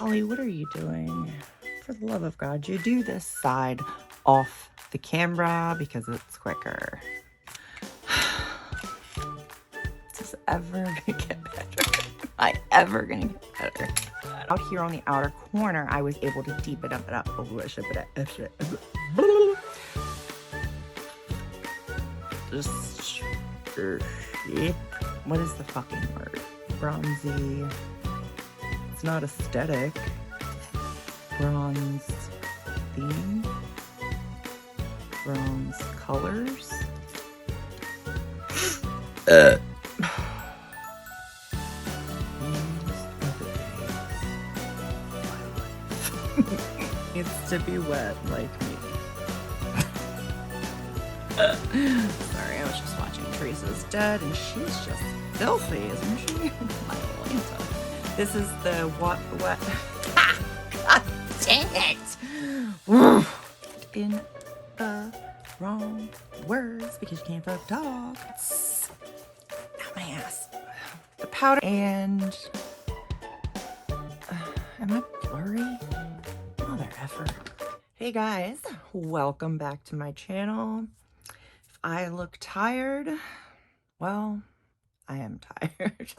Ollie, what are you doing? For the love of God, you do this side off the camera because it's quicker. Is this ever gonna get better? Am I ever gonna get better? Out here on the outer corner, I was able to deepen it up. Just what is the fucking word? Bronzy. It's not aesthetic. Bronze theme. Bronze colors. Needs to be wet like me. Sorry, I was just watching Teresa's Dead and she's just filthy, isn't she? My Atlanta. This is the what? God dang it! In the wrong words because you can't fuck dogs. Not my ass. The powder and am I blurry? Mother effer. Hey guys, welcome back to my channel. If I look tired, well, I am tired.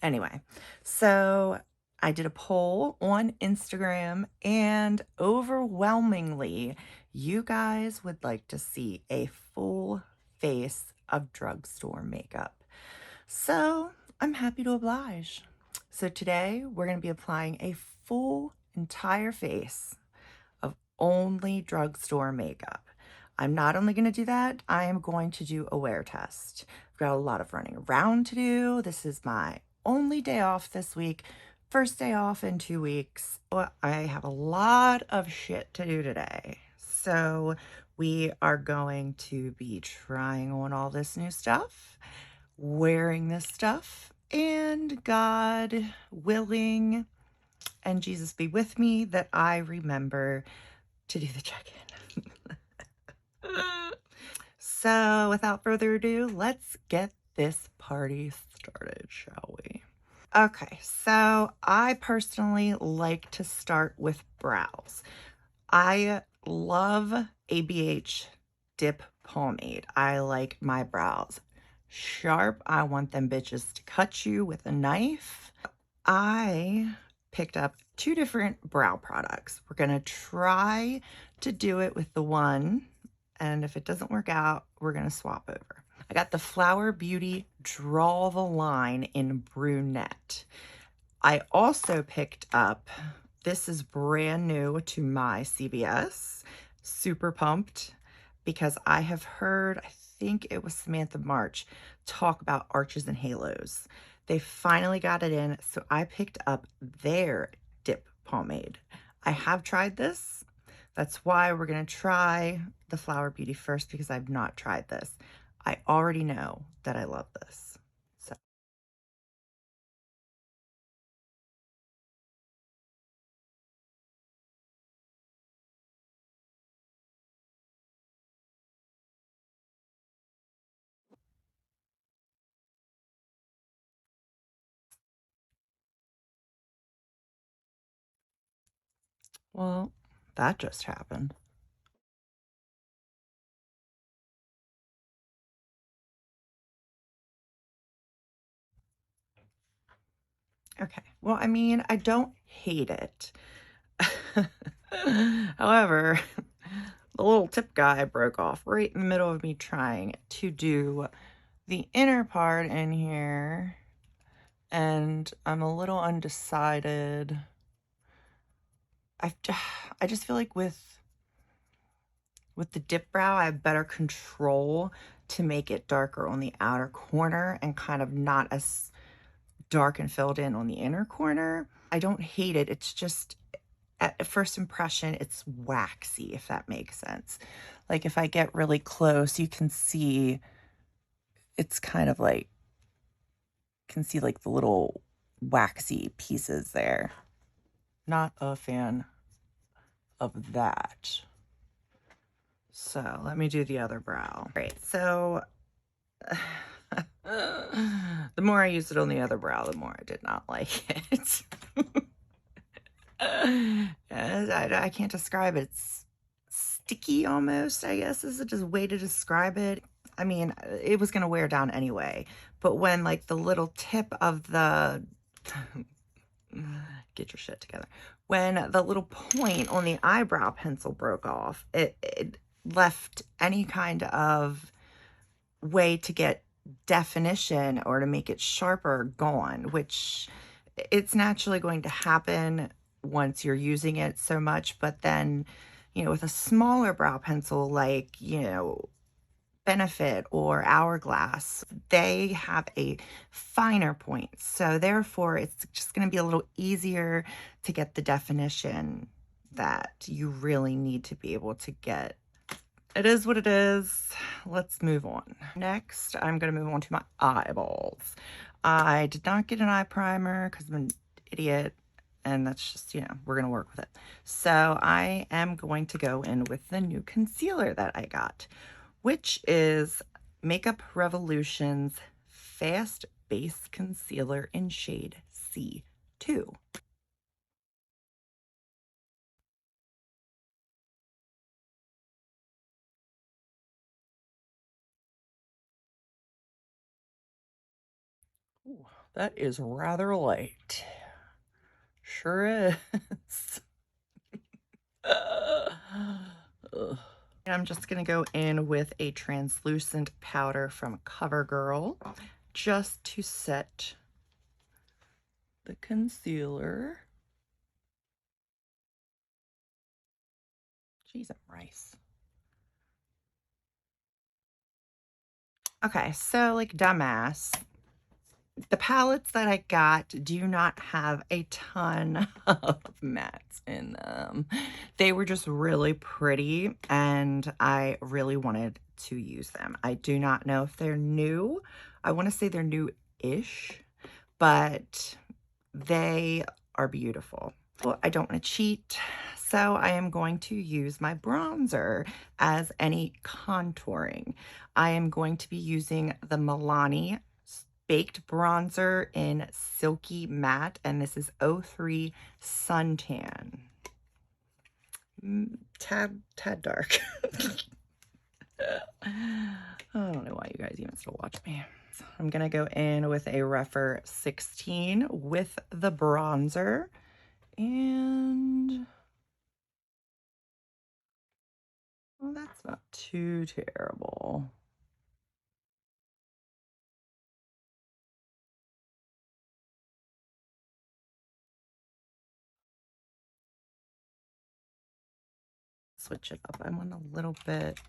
Anyway, so I did a poll on Instagram and overwhelmingly, you guys would like to see a full face of drugstore makeup. So I'm happy to oblige. So today we're going to be applying a full entire face of only drugstore makeup. I'm not only going to do that, I am going to do a wear test. I've got a lot of running around to do. This is my only day off this week. First day off in 2 weeks. I have a lot of shit to do today. So we are going to be trying on all this new stuff, wearing this stuff, and God willing, and Jesus be with me, that I remember to do the check-in. So without further ado, let's get this party started, shall we? Okay, so I personally like to start with brows. I love ABH Dip Pomade. I like my brows sharp. I want them bitches to cut you with a knife. I picked up 2 different brow products. We're gonna try to do it with the one, and if it doesn't work out, we're gonna swap over. I got the Flower Beauty Draw the Line in Brunette. I also picked up, this is brand new to my CVS, super pumped, because I have heard, I think it was Samantha March, talk about arches and halos. They finally got it in, so I picked up their dip pomade. I have tried this. That's why we're going to try the Flower Beauty first, because I've not tried this. I already know that I love this. So. Well, that just happened. Okay, well, I mean, I don't hate it. However, the little tip guy broke off right in the middle of me trying to do the inner part in here, and I'm a little undecided. I just feel like with the dip brow, I have better control to make it darker on the outer corner and kind of not as dark and filled in on the inner corner. I don't hate it. It's just, at first impression, it's waxy, if that makes sense. Like if I get really close, you can see it's kind of like, can see like the little waxy pieces there. Not a fan of that. So let me do the other brow. All right, so The more I used it on the other brow, the more I did not like it. I can't describe it. It's sticky almost, I guess, is just a way to describe it. I mean, it was going to wear down anyway. But when like the little tip of the get your shit together. When the little point on the eyebrow pencil broke off, it left any kind of way to get definition or to make it sharper gone, which it's naturally going to happen once you're using it so much. But then, you know, with a smaller brow pencil like, you know, Benefit or Hourglass, they have a finer point. So therefore, it's just going to be a little easier to get the definition that you really need to be able to get. It is what it is. Let's move on. Next, I'm going to move on to my eyeballs. I did not get an eye primer because I'm an idiot, and that's just, you know, we're going to work with it. So I am going to go in with the new concealer that I got, which is Makeup Revolution's Fast Base Concealer in shade C2. Ooh, that is rather light. Sure is. I'm just going to go in with a translucent powder from CoverGirl just to set the concealer. Jeez, I'm rice. Okay, so like dumbass, the palettes that I got do not have a ton of mattes in them. They were just really pretty and I really wanted to use them. I do not know if they're new. I want to say they're new-ish, but they are beautiful. Well, I don't want to cheat, so I am going to use my bronzer as any contouring. I am going to be using the Milani Baked Bronzer in Silky Matte, and this is 03 Suntan. Tad dark. I don't know why you guys even still watch me. So I'm going to go in with a Rephr 16 with the bronzer. And well, that's not too terrible. Switch it up. I want a little bit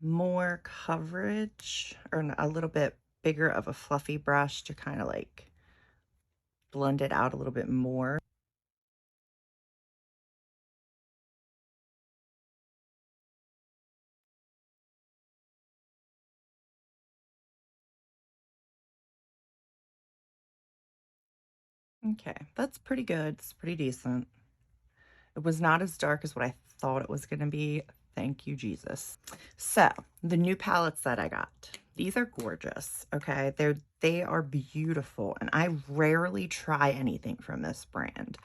more coverage, or a little bit bigger of a fluffy brush to kind of like blend it out a little bit more. Okay, that's pretty good. It's pretty decent. It was not as dark as what I thought it was going to be. Thank you, Jesus. So, the new palettes that I got. These are gorgeous, okay? They are beautiful, and I rarely try anything from this brand.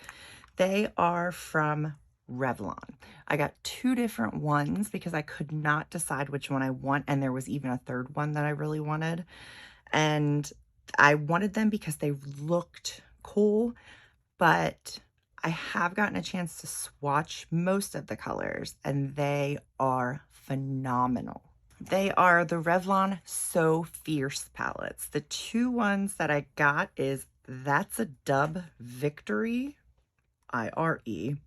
They are from Revlon. I got two different ones because I could not decide which one I want, and there was even a third one that I really wanted. And I wanted them because they looked cool, but I have gotten a chance to swatch most of the colors, and they are phenomenal. They are the Revlon So Fierce palettes. The two ones that I got is That's a Dub Victory, IRE,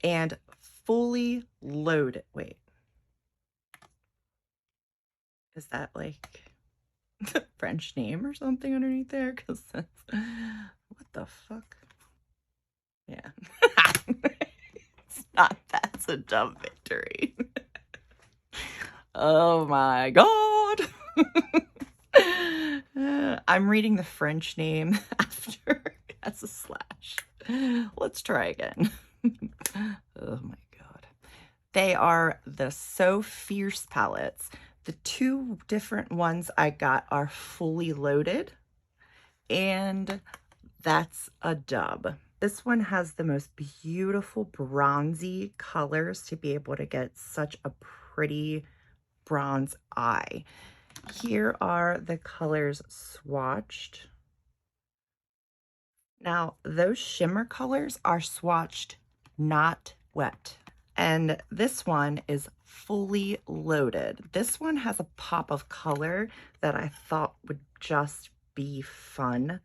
and Fully Loaded. Wait, is that like the French name or something underneath there? Because that's, what the fuck? Yeah. It's not That's a Dub Victory. Oh my God. I'm reading the French name after that's a slash. Let's try again. Oh my God. They are the So Fierce palettes. The two different ones I got are fully loaded, and that's a dub. This one has the most beautiful bronzy colors to be able to get such a pretty bronze eye. Here are the colors swatched. Now, those shimmer colors are swatched, not wet. And this one is fully loaded. This one has a pop of color that I thought would just be fun.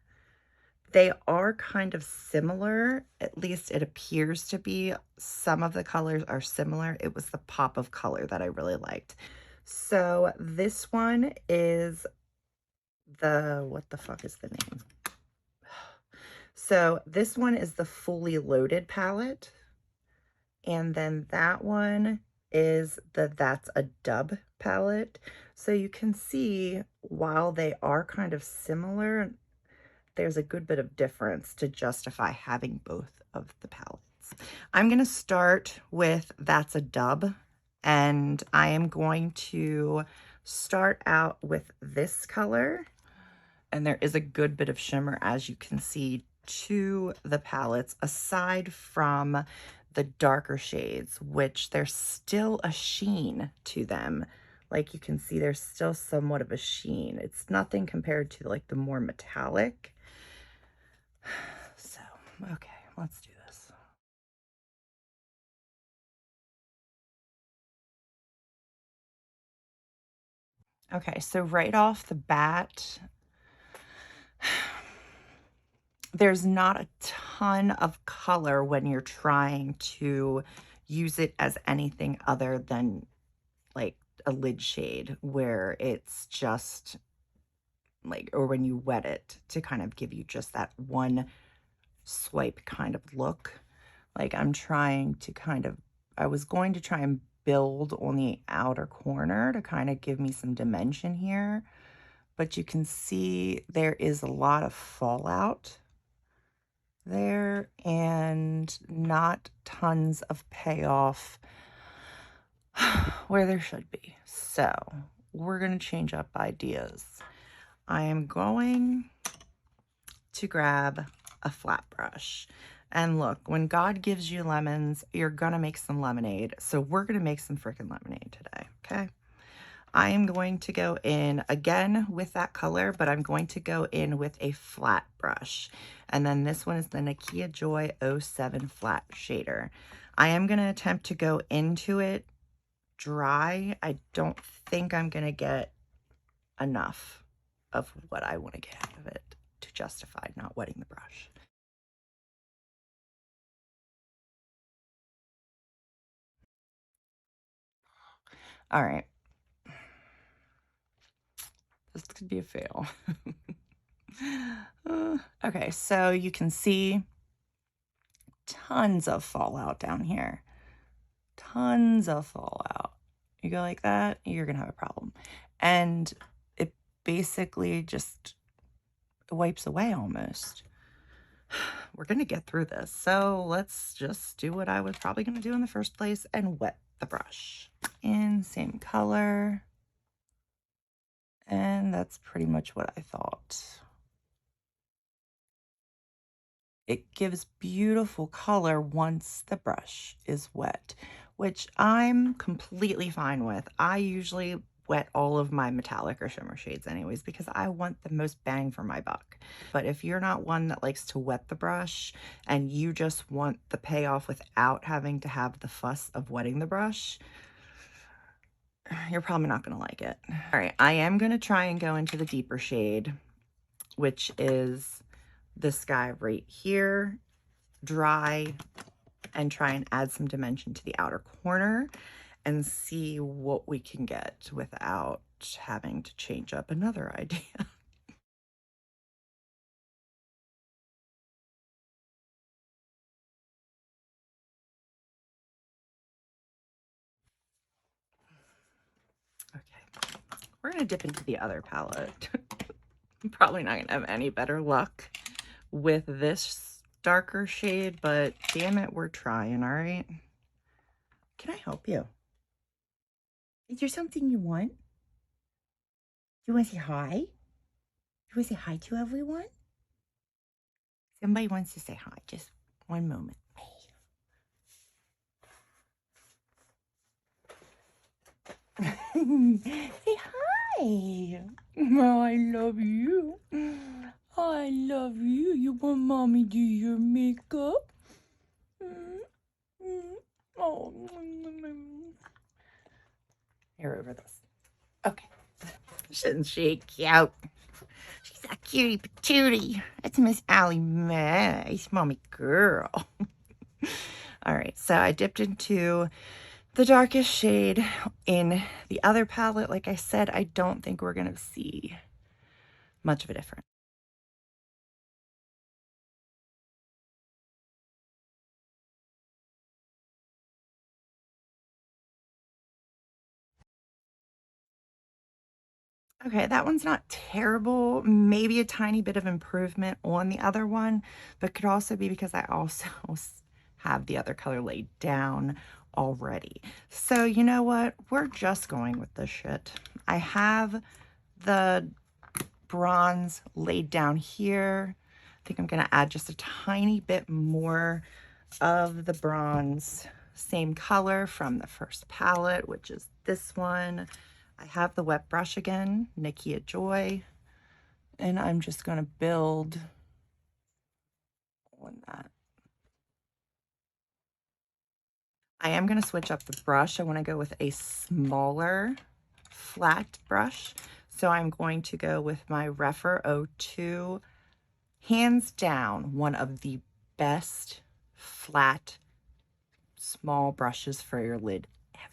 They are kind of similar, at least it appears to be. Some of the colors are similar. It was the pop of color that I really liked. So this one is what the fuck is the name? So this one is the fully loaded palette. And then that one is That's a Dub palette. So you can see while they are kind of similar, there's a good bit of difference to justify having both of the palettes. I'm going to start with That's a Dub, and I am going to start out with this color. And there is a good bit of shimmer, as you can see, to the palettes, aside from the darker shades, which there's still a sheen to them. Like you can see, there's still somewhat of a sheen. It's nothing compared to like the more metallic. So, okay, let's do this. Okay, so right off the bat, there's not a ton of color when you're trying to use it as anything other than like a lid shade, where it's just like, or when you wet it to kind of give you just that one swipe kind of look. Like I'm trying to kind of, I was going to try and build on the outer corner to kind of give me some dimension here, but you can see there is a lot of fallout there and not tons of payoff where there should be. So we're going to change up ideas. I am going to grab a flat brush. And look, when God gives you lemons, you're going to make some lemonade. So we're going to make some freaking lemonade today, okay? I am going to go in again with that color, but I'm going to go in with a flat brush. And then this one is the Nakia Joy 07 flat shader. I am going to attempt to go into it dry. I don't think I'm going to get enough of what I want to get out of it to justify not wetting the brush. All right. This could be a fail. Okay, so you can see tons of fallout down here. Tons of fallout. You go like that, you're going to have a problem. And it basically just wipes away almost. We're going to get through this. So let's just do what I was probably going to do in the first place and wet the brush. In same color. And that's pretty much what I thought. It gives beautiful color once the brush is wet, which I'm completely fine with. I usually wet all of my metallic or shimmer shades anyways because I want the most bang for my buck. But if you're not one that likes to wet the brush and you just want the payoff without having to have the fuss of wetting the brush, you're probably not going to like it. All right, I am going to try and go into the deeper shade, which is this guy right here, dry, and try and add some dimension to the outer corner and see what we can get without having to change up another idea. Okay, we're gonna dip into the other palette. I'm probably not gonna have any better luck with this darker shade, but damn it, we're trying, all right? Can I help you? Is there something you want? You want to say hi? You want to say hi to everyone? Somebody wants to say hi. Just one moment. Say hi. Oh, I love you. I love you. You want mommy do your makeup? Oh. Here, over this. Okay. Isn't she cute? She's a cutie patootie. That's Miss Allie Mae, mommy girl. All right, so I dipped into the darkest shade in the other palette. Like I said, I don't think we're gonna see much of a difference. Okay, that one's not terrible. Maybe a tiny bit of improvement on the other one, but could also be because I also have the other color laid down already. So you know what? We're just going with this shit. I have the bronze laid down here. I think I'm gonna add just a tiny bit more of the bronze, same color from the first palette, which is this one. I have the wet brush again, Nikia Joy, and I'm just gonna build on that. I am gonna switch up the brush. I wanna go with a smaller flat brush. So I'm going to go with my Refer 02, hands down, one of the best flat small brushes for your lid ever.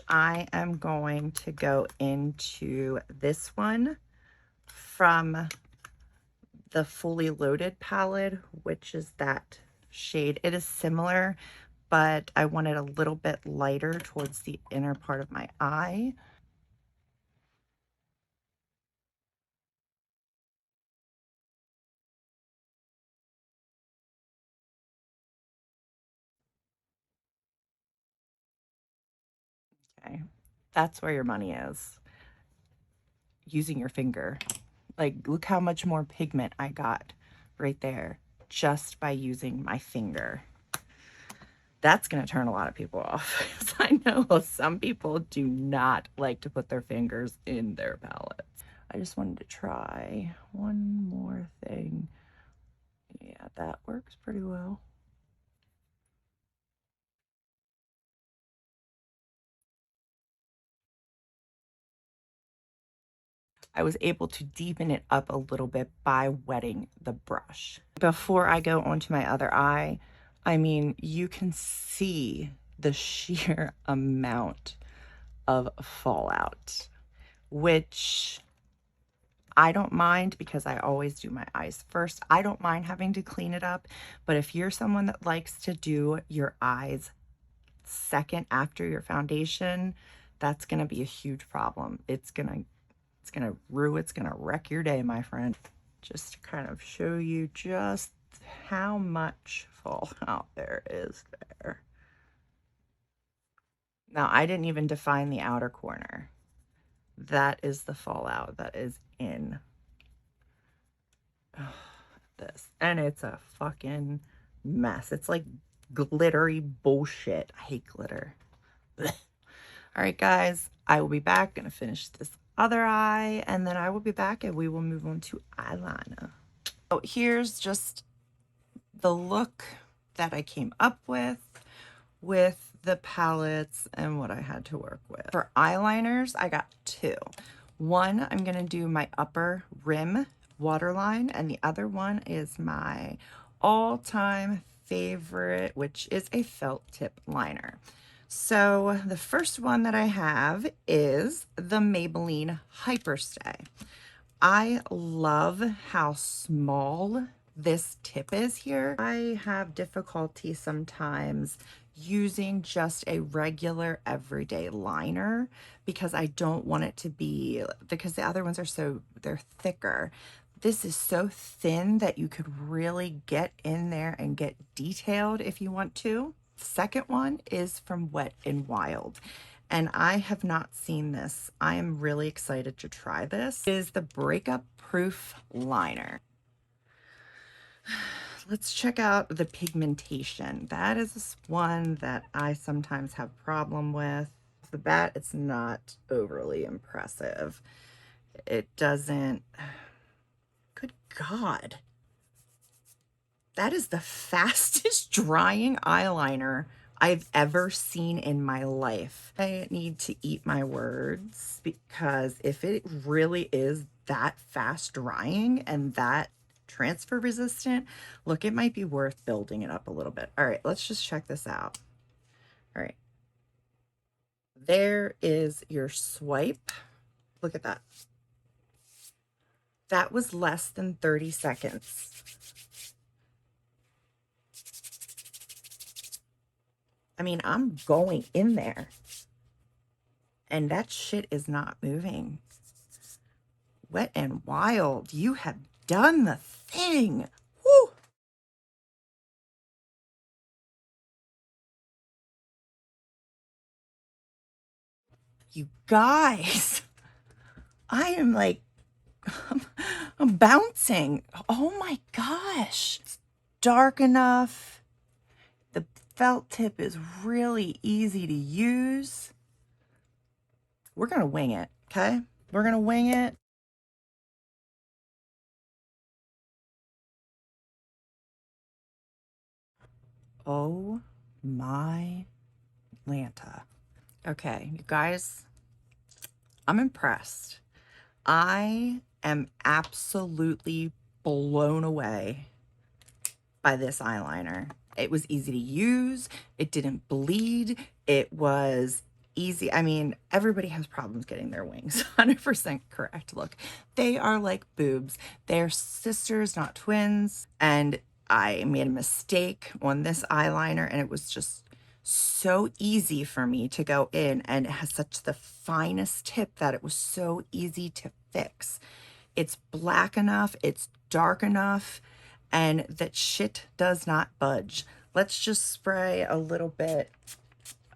I am going to go into this one from the Fully Loaded palette, which is that shade. It is similar, but I want it a little bit lighter towards the inner part of my eye. Okay, that's where your money is. Using your finger. Like, look how much more pigment I got right there just by using my finger. That's going to turn a lot of people off. I know some people do not like to put their fingers in their palettes. I just wanted to try one more thing. Yeah, that works pretty well. I was able to deepen it up a little bit by wetting the brush. Before I go onto my other eye, I mean, you can see the sheer amount of fallout, which I don't mind because I always do my eyes first. I don't mind having to clean it up, but if you're someone that likes to do your eyes second after your foundation, that's going to be a huge problem. It's going to wreck your day, my friend. Just to kind of show you just how much fallout there is there. Now, I didn't even define the outer corner. That is the fallout that is in this. And it's a fucking mess. It's like glittery bullshit. I hate glitter. All right, guys, I will be back. Gonna finish this other eye, and then I will be back and we will move on to eyeliner. So here's just the look that I came up with the palettes and what I had to work with. For eyeliners, I got two. One, I'm gonna do my upper rim waterline, and the other one is my all-time favorite, which is a felt tip liner. So the first one that I have is the Maybelline Hyperstay. I love how small this tip is here. I have difficulty sometimes using just a regular everyday liner because I don't want it to be, because the other ones are they're thicker. This is so thin that you could really get in there and get detailed if you want to. The second one is from Wet n Wild. and I have not seen this. I am really excited to try this. It is the Breakup Proof Liner. Let's check out the pigmentation. That is one that I sometimes have problem with. Off the bat, it's not overly impressive. It doesn't, good God. That is the fastest drying eyeliner I've ever seen in my life. I need to eat my words, because if it really is that fast drying and that transfer resistant, look, it might be worth building it up a little bit. All right, let's just check this out. All right. There is your swipe. Look at that. That was less than 30 seconds. I mean, I'm going in there and that shit is not moving. Wet and Wild, you have done the thing. Woo! You guys, I am like, I'm bouncing. Oh my gosh. It's dark enough. The felt tip is really easy to use. We're going to wing it, okay? We're going to wing it. Oh my Lanta. Okay, you guys, I'm impressed. I am absolutely blown away by this eyeliner. It was easy to use. It didn't bleed. It was easy. I mean, everybody has problems getting their wings. 100% correct. Look, they are like boobs. They're sisters, not twins. And I made a mistake on this eyeliner, and it was just so easy for me to go in, and it has such the finest tip that it was so easy to fix. It's black enough, it's dark enough, and that shit does not budge. Let's just spray a little bit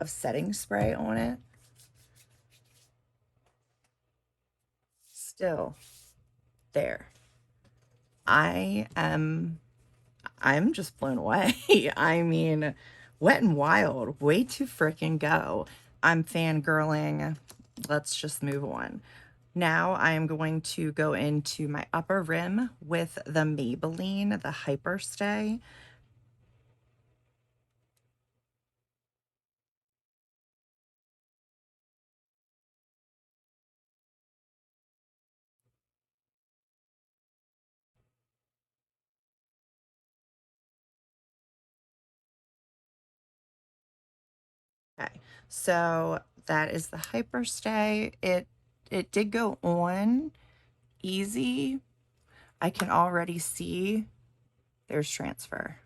of setting spray on it. Still there. I'm just blown away. I mean, Wet and Wild, way to frickin' go. I'm fangirling. Let's just move on. Now I am going to go into my upper rim with the Maybelline, the Hyper Stay. Okay, so that is the Hyper Stay. It did go on easy. I can already see there's transfer.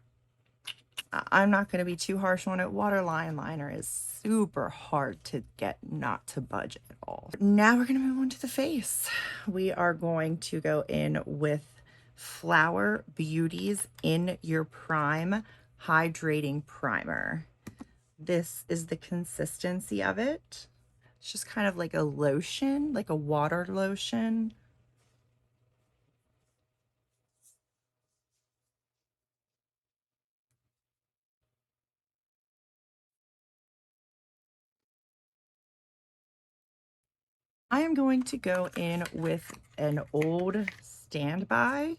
I'm not going to be too harsh on it. Waterline liner is super hard to get not to budge at all. Now we're going to move on to the face. We are going to go in with Flower Beauty's In Your Prime Hydrating Primer. This is the consistency of it. It's just kind of like a lotion, like a water lotion. I am going to go in with an old standby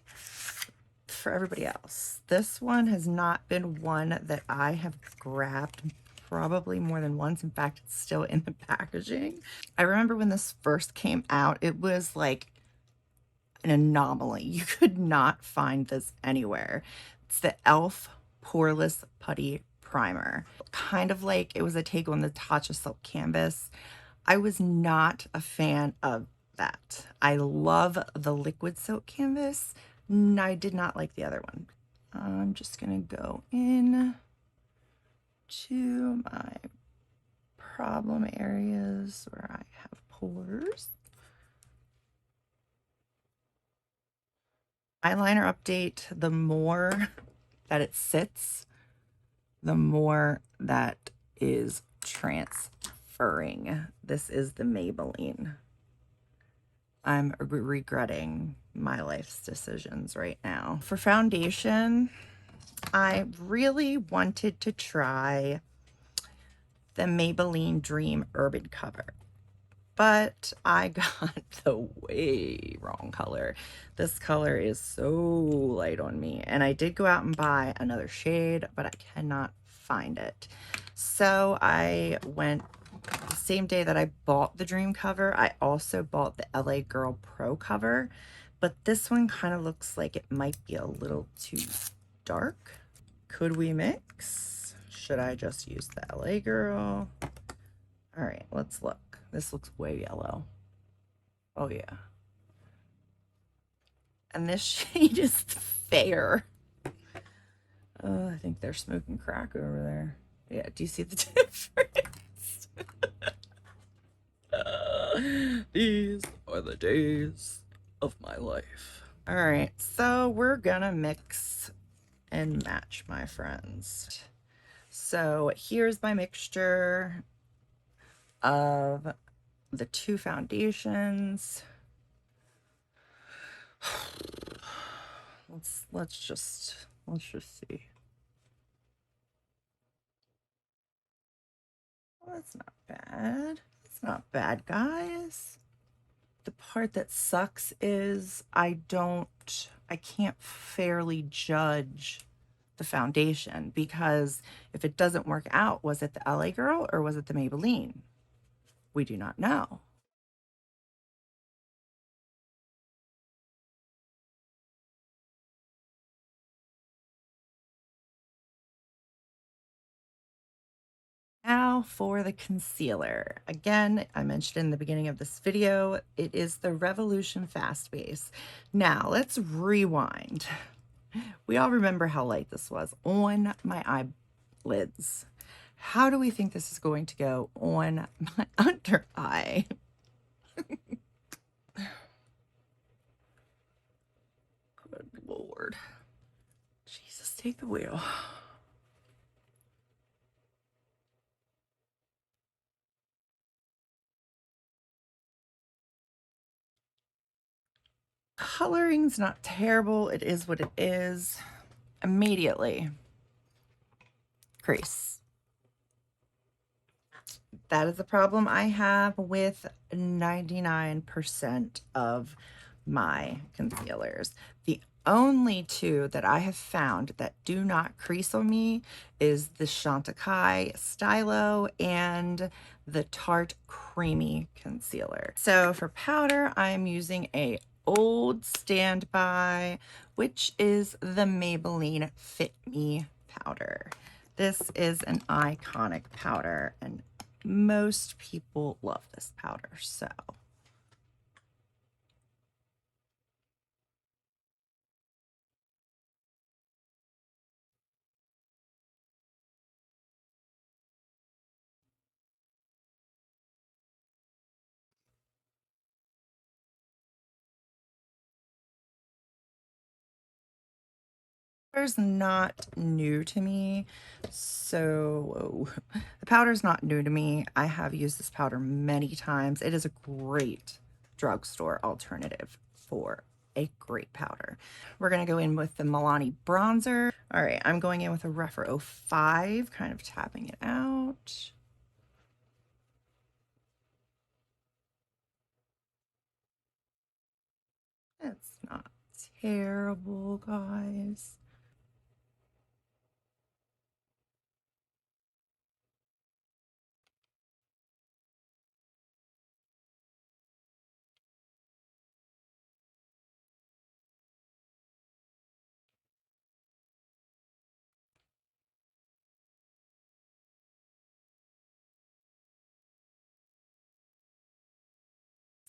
for everybody else. This one has not been one that I have grabbed probably more than once. In fact, it's still in the packaging. I remember when this first came out, it was like an anomaly. You could not find this anywhere. It's the e.l.f. Poreless Putty Primer. Kind of like it was a take on the Tatcha Silk Canvas. I was not a fan of that. I love the liquid silk canvas. I did not like the other one. I'm just gonna go in to my problem areas where I have pores. Eyeliner update, the more that it sits, the more that is transferring. preferring. This is the Maybelline. I'm regretting my life's decisions right now. For foundation, I really wanted to try the Maybelline Dream Urban Cover, but I got the way wrong color. This color is so light on me, and I did go out and buy another shade, but I cannot find it. So I went the same day that I bought the Dream cover, I also bought the LA Girl Pro cover, but this one kind of looks like it might be a little too dark. Could we mix? Should I just use the LA Girl? All right, let's look. This looks way yellow. Oh yeah. And this shade is fair. Oh, I think they're smoking crack over there. Yeah, do you see the difference? These are the days of my life. All right, so we're gonna mix and match, my friends. So here's my mixture of the two foundations. Let's just see. Well, that's not bad. It's not bad, guys. The part that sucks is I can't fairly judge the foundation, because if it doesn't work out, was it the LA Girl or was it the Maybelline? We do not know. Now for the concealer. Again, I mentioned in the beginning of this video, it is the Revolution Fast Base. Now let's rewind. We all remember how light this was on my eyelids. How do we think this is going to go on my under eye? Good Lord. Jesus, take the wheel. Coloring's not terrible. It is what it is. Immediately. Crease. That is the problem I have with 99% of my concealers. The only two that I have found that do not crease on me is the Chantecaille Stylo and the Tarte Creamy Concealer. So for powder, I'm using a old standby, which is the Maybelline Fit Me powder. This is an iconic powder, and most people love this powder, so. Powder's not new to me, so the powder's not new to me. I have used this powder many times. It is a great drugstore alternative for a great powder. We're gonna go in with the Milani bronzer. All right, I'm going in with a Rephr 05, kind of tapping it out. It's not terrible, guys.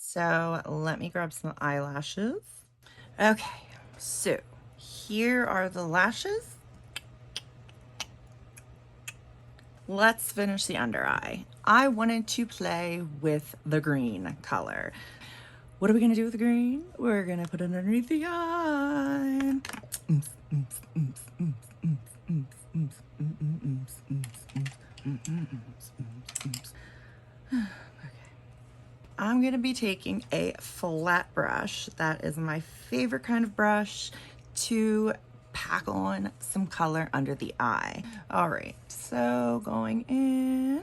So let me grab some eyelashes. Okay, so here are the lashes. Let's finish the under eye. I wanted to play with the green color. What are we gonna do with the green? We're gonna put it underneath the eye. I'm going to be taking a flat brush. That is my favorite kind of brush to pack on some color under the eye. All right, so going in.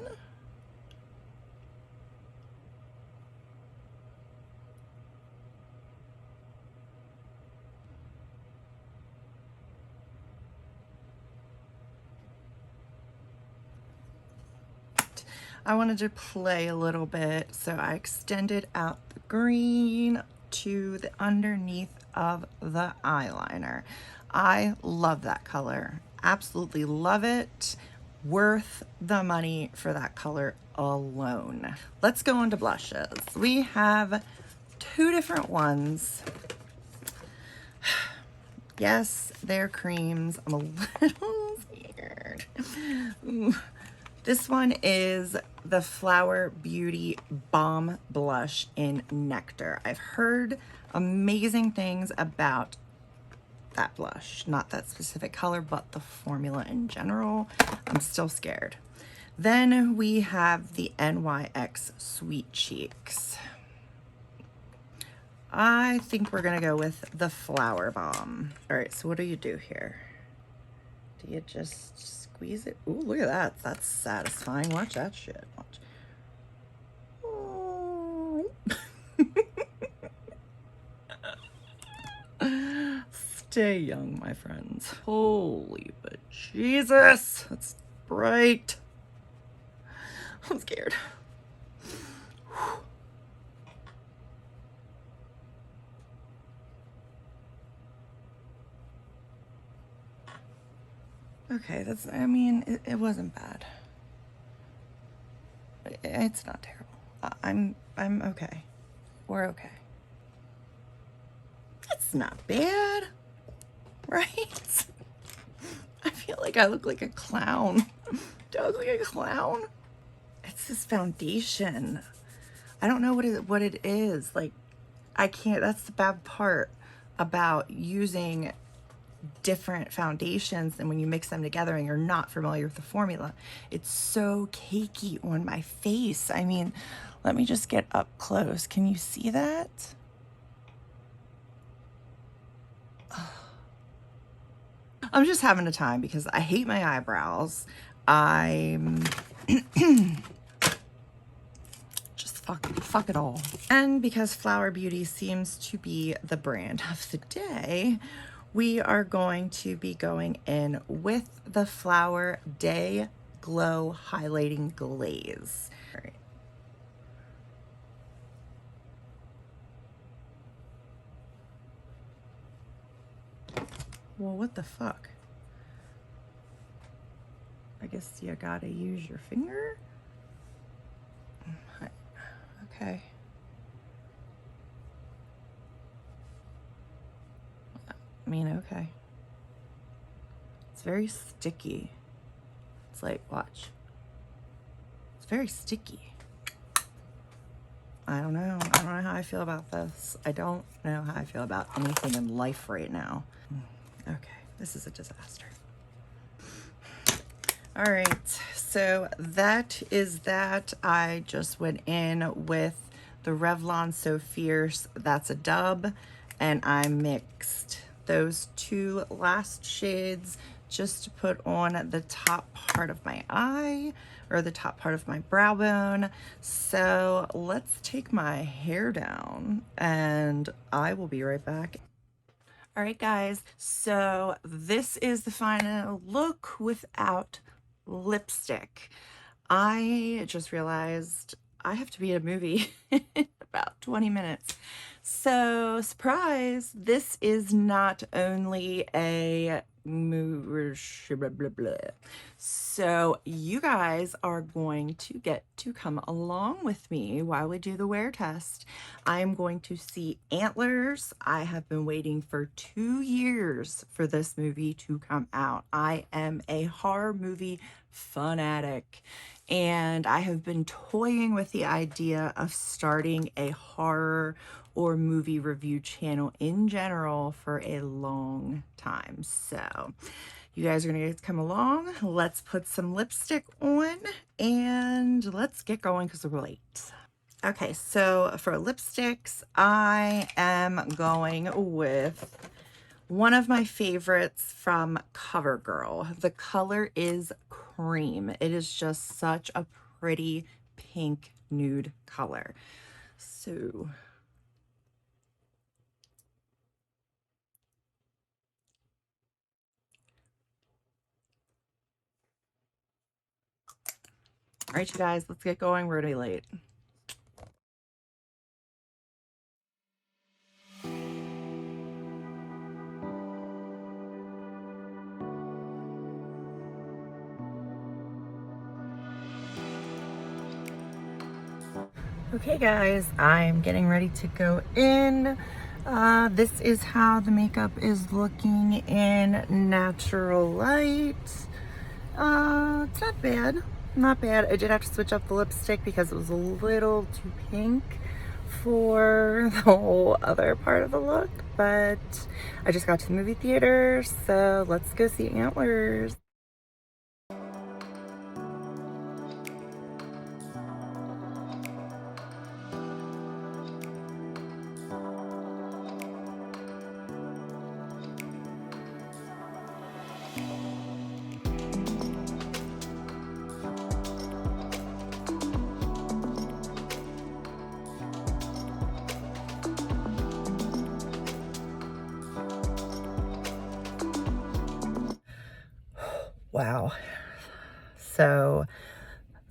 I wanted to play a little bit, so I extended out the green to the underneath of the eyeliner. I love that color. Absolutely love it. Worth the money for that color alone. Let's go on to blushes. We have two different ones. Yes, they're creams. I'm a little scared. Ooh. This one is the Flower Beauty Balm Blush in Nectar. I've heard amazing things about that blush, not that specific color, but the formula in general. I'm still scared. Then we have the NYX Sweet Cheeks. I think we're gonna go with the Flower Balm. All right, so what do you do here? Do you just squeeze it? Ooh, look at that. That's satisfying. Watch that shit. Watch. Oh. Stay young, my friends. Holy but Jesus. That's bright. I'm scared. Okay, that's, I mean, it wasn't bad. It's not terrible. I'm okay. We're okay. It's not bad, right? I feel like I look like a clown. Do I look like a clown? It's this foundation. I don't know what it is. Like, I can't, that's the bad part about using different foundations, and when you mix them together and you're not familiar with the formula, it's so cakey on my face. I mean, let me just get up close. Can you see that? I'm just having a time because I hate my eyebrows. I'm just fuck it all. And because Flower Beauty seems to be the brand of the day, we are going to be going in with the Flower Day Glow Highlighting Glaze. All right. Well, what the fuck? I guess you gotta use your finger? Okay. I mean, okay. It's very sticky. It's like, watch. It's very sticky. I don't know. I don't know how I feel about this. I don't know how I feel about anything in life right now. Okay, this is a disaster. All right, so that is that. I just went in with the Revlon So Fierce. That's a dub. And I mixed those two last shades just to put on the top part of my eye, or the top part of my brow bone. So let's take my hair down and I will be right back. All right, guys, so this is the final look without lipstick. I just realized I have to be at a movie in about 20 minutes. So, surprise, this is not only a blah, blah, blah. So you guys are going to get to come along with me while we do the wear test. I am going to see Antlers. I have been waiting for 2 years for this movie to come out. I am a horror movie fanatic, and I have been toying with the idea of starting a horror or movie review channel in general for a long time. So you guys are gonna get to come along. Let's put some lipstick on and let's get going because we're late. Okay, so for lipsticks, I am going with one of my favorites from CoverGirl. The color is cream. It is just such a pretty pink nude color. So, all right, you guys, let's get going. We're gonna be late. Okay guys, I'm getting ready to go in. This is how the makeup is looking in natural light. It's not bad. Not bad. I did have to switch up the lipstick because it was a little too pink for the whole other part of the look, but I just got to the movie theater, so let's go see Antlers. Wow. So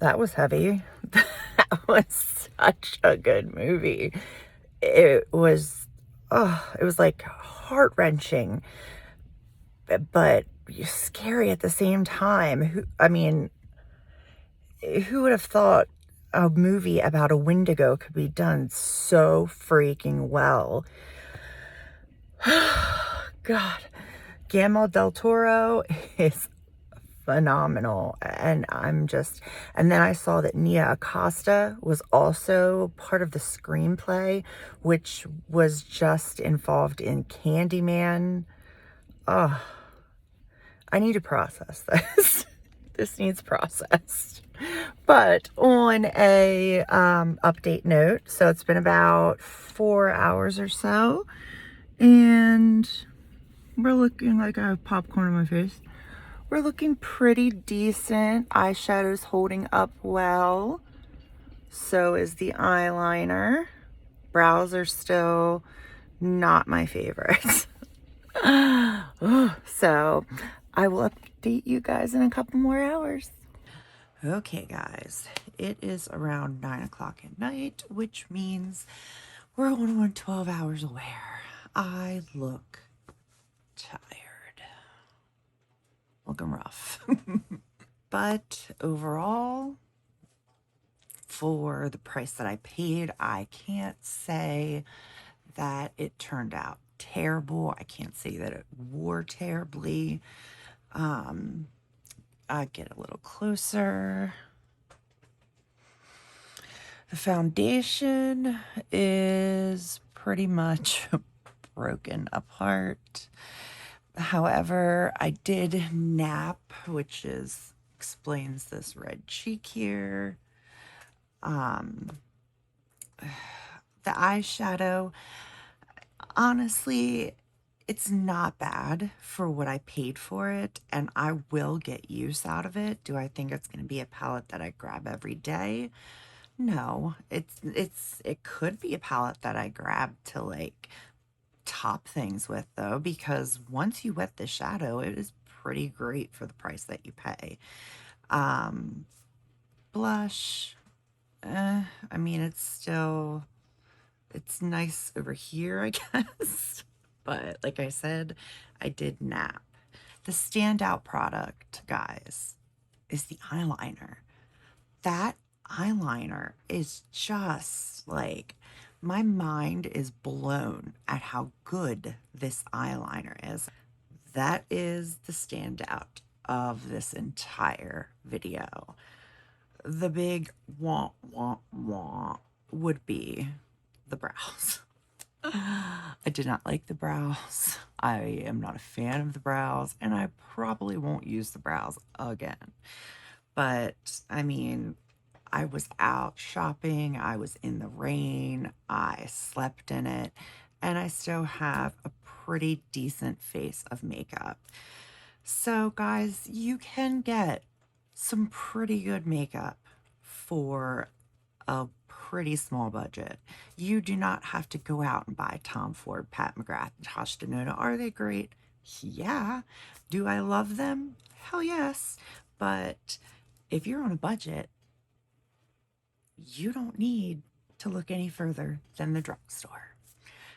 that was heavy. That was such a good movie. It was, oh, it was like heart-wrenching, but scary at the same time. I mean, who would have thought a movie about a Wendigo could be done so freaking well? God, Guillermo del Toro is phenomenal. And and then I saw that Nia Acosta was also part of the screenplay, which was just involved in Candyman. Oh, I need to process this. This needs processed. But on a update note, so it's been about 4 hours or so, and we're looking like I have popcorn in my face. We're looking pretty decent. Eyeshadow's holding up well. So is the eyeliner. Brows are still not my favorites. So I will update you guys in a couple more hours. Okay, guys, it is around 9 o'clock at night, which means we're going on 12 hours away. I look tired. Looking rough. But overall, for the price that I paid, I can't say that it turned out terrible. I can't say that it wore terribly. I get a little closer. The foundation is pretty much broken apart. However, I did nap, which explains this red cheek here. The eyeshadow, honestly, it's not bad for what I paid for it, and I will get use out of it. Do I think it's going to be a palette that I grab every day? No. It could be a palette that I grab to like top things with though, because once you wet the shadow, it is pretty great for the price that you pay. Blush, I mean, it's nice over here, I guess. But like I said, I did nap. The standout product, guys, is the eyeliner. That eyeliner is just like, my mind is blown at how good this eyeliner is. That is the standout of this entire video. The big wah wah wah would be the brows. I did not like the brows. I am not a fan of the brows, and I probably won't use the brows again. But I mean, I was out shopping, I was in the rain, I slept in it, and I still have a pretty decent face of makeup. So, guys, you can get some pretty good makeup for a pretty small budget. You do not have to go out and buy Tom Ford, Pat McGrath, and Tosh Denona. Are they great? Yeah. Do I love them? Hell yes. But if you're on a budget, you don't need to look any further than the drugstore.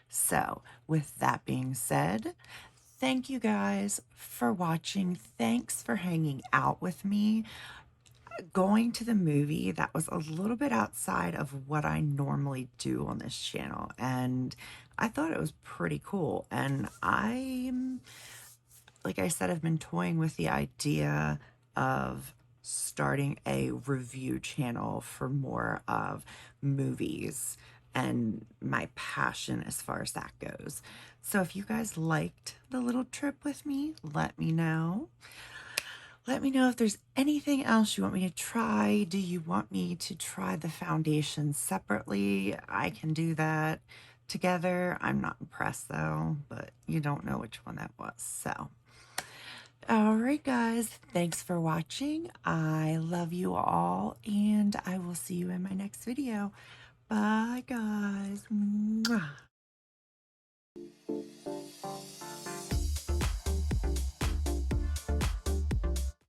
So, with that being said, thank you guys for watching. Thanks for hanging out with me. Going to the movie, that was a little bit outside of what I normally do on this channel, and I thought it was pretty cool. And like I said, I've been toying with the idea of starting a review channel for more of movies and my passion as far as that goes. So if you guys liked the little trip with me, let me know. Let me know if there's anything else you want me to try. Do you want me to try the foundation separately? I can do that together. I'm not impressed though, but you don't know which one that was. So, all right, guys, thanks for watching. I love you all, and I will see you in my next video. Bye, guys.